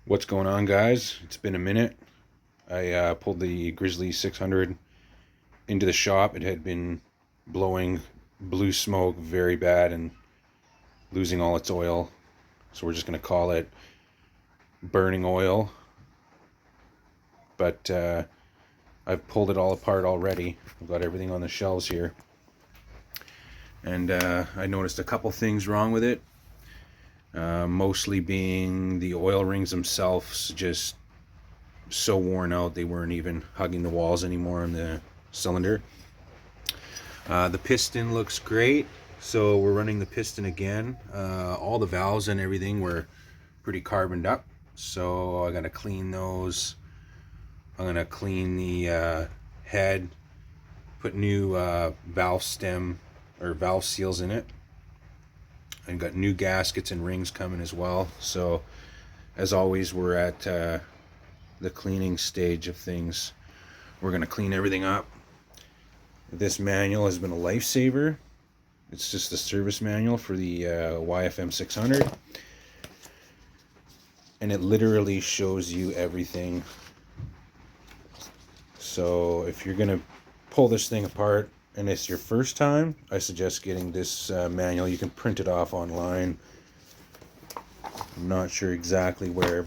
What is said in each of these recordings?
What's going on, guys? It's been a minute. I pulled the Grizzly 600 into the shop. It had been blowing blue smoke very bad and losing all its oil. So we're just going to call it burning oil. But I've pulled it all apart already. I've got everything on the shelves here. And I noticed a couple things wrong with it. Mostly being the oil rings themselves just so worn out they weren't even hugging the walls anymore on the cylinder. The piston looks great, so we're running the piston again. All the valves and everything were pretty carboned up, so I gotta clean those. I'm gonna clean the head, put new valve stem or valve seals in it, and got new gaskets and rings coming as well. So as always, we're at the cleaning stage of things. We're going to clean everything up. This manual has been a lifesaver. It's just the service manual for the YFM 600, and it literally shows you everything. So if you're going to pull this thing apart and it's your first time, I suggest getting this manual. You can print it off online. I'm not sure exactly where,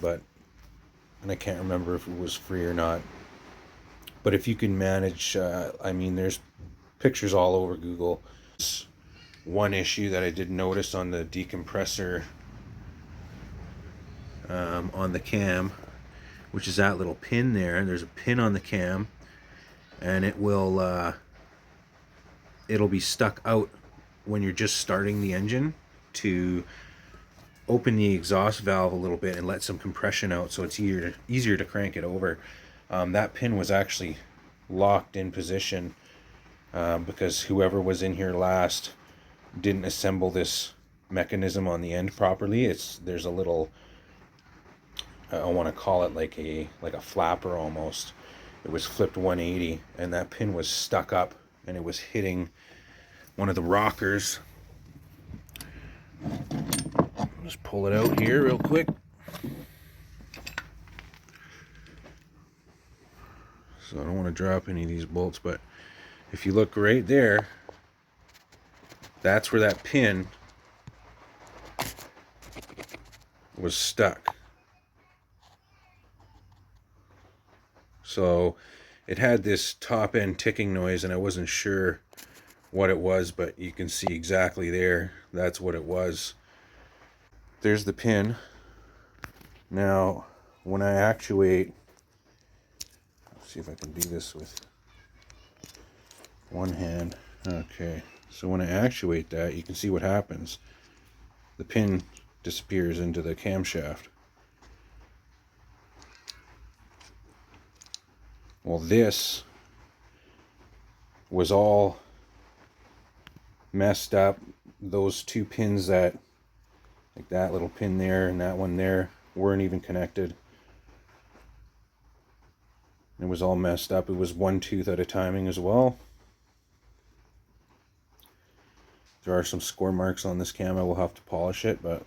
and I can't remember if it was free or not. But if you can manage, I mean, there's pictures all over Google. One issue that I did notice on the decompressor on the cam, which is that little pin there. There's a pin on the cam, and it will it'll be stuck out when you're just starting the engine to open the exhaust valve a little bit and let some compression out, so it's easier to crank it over. That pin was actually locked in position because whoever was in here last didn't assemble this mechanism on the end properly. There's a little, I want to call it like a flapper almost. It was flipped 180, and that pin was stuck up, and it was hitting one of the rockers. Just pull it out here real quick. So I don't want to drop any of these bolts, but if you look right there, that's where that pin was stuck. So it had this top end ticking noise, and I wasn't sure what it was, but you can see exactly there, that's what it was. There's the pin. Now when I actuate, let's see if I can do this with one hand. Okay, so when I actuate that, you can see what happens. The pin disappears into the camshaft. Well, this was all messed up. Those two pins, that like that little pin there and that one there, weren't even connected. It was all messed up. It was one tooth at a timing as well. There are some score marks on this cam. I will have to polish it, but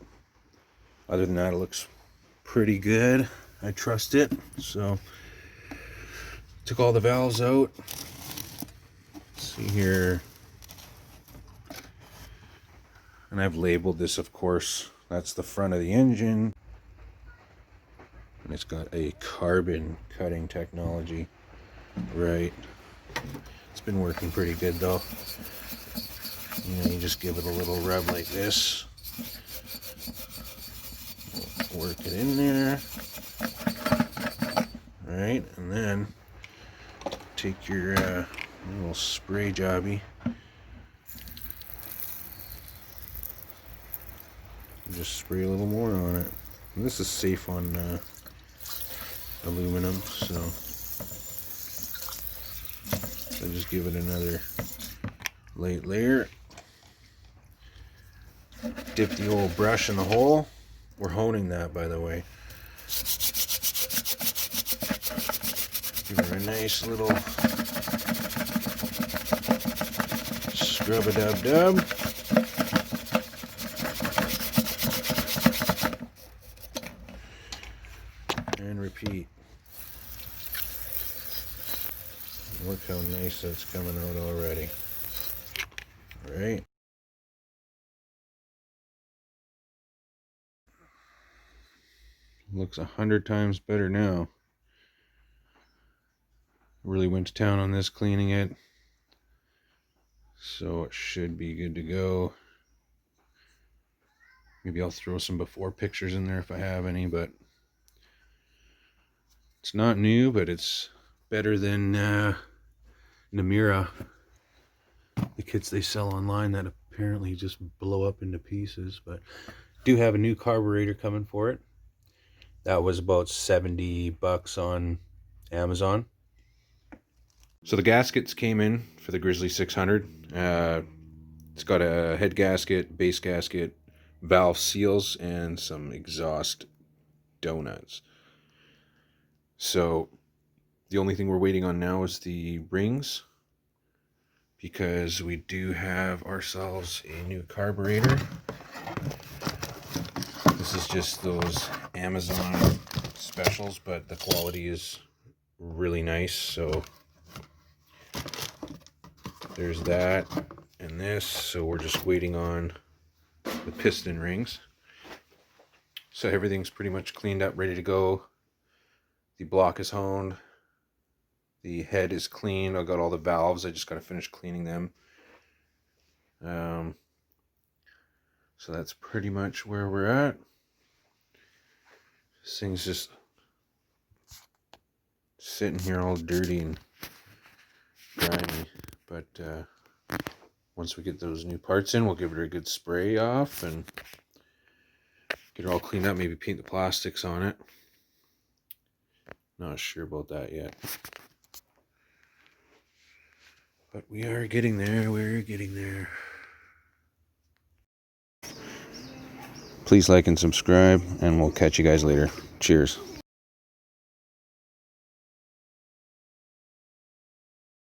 other than that, it looks pretty good. I trust it. So took all the valves out. Let's see here. And I've labeled this, of course. That's the front of the engine. And it's got a carbon cutting technology. Right. It's been working pretty good though. You just give it a little rub like this. Work it in there. Right, and then take your little spray jobby. Just spray a little more on it. And this is safe on aluminum, so I just give it another light layer. Dip the old brush in the hole. We're honing that, by the way. Give it a nice little scrub-a-dub-dub. Look how nice that's coming out already. Right? Looks 100 times better now. Really went to town on this, cleaning it. So it should be good to go. Maybe I'll throw some before pictures in there if I have any, but it's not new, but it's better than Namira, the kits they sell online that apparently just blow up into pieces. But do have a new carburetor coming for it. That was about $70 on Amazon. So the gaskets came in for the Grizzly 600. It's got a head gasket, base gasket, valve seals, and some exhaust donuts. So the only thing we're waiting on now is the rings, because we do have ourselves a new carburetor. This is just those Amazon specials, but the quality is really nice. So there's that and this. So we're just waiting on the piston rings. So everything's pretty much cleaned up, ready to go. The block is honed. The head is clean. I got all the valves. I just got to finish cleaning them. So that's pretty much where we're at. This thing's just sitting here all dirty and grimy. But once we get those new parts in, we'll give her a good spray off and get her all cleaned up. Maybe paint the plastics on it. Not sure about that yet. But we are getting there. We're getting there. Please like and subscribe, and we'll catch you guys later. Cheers.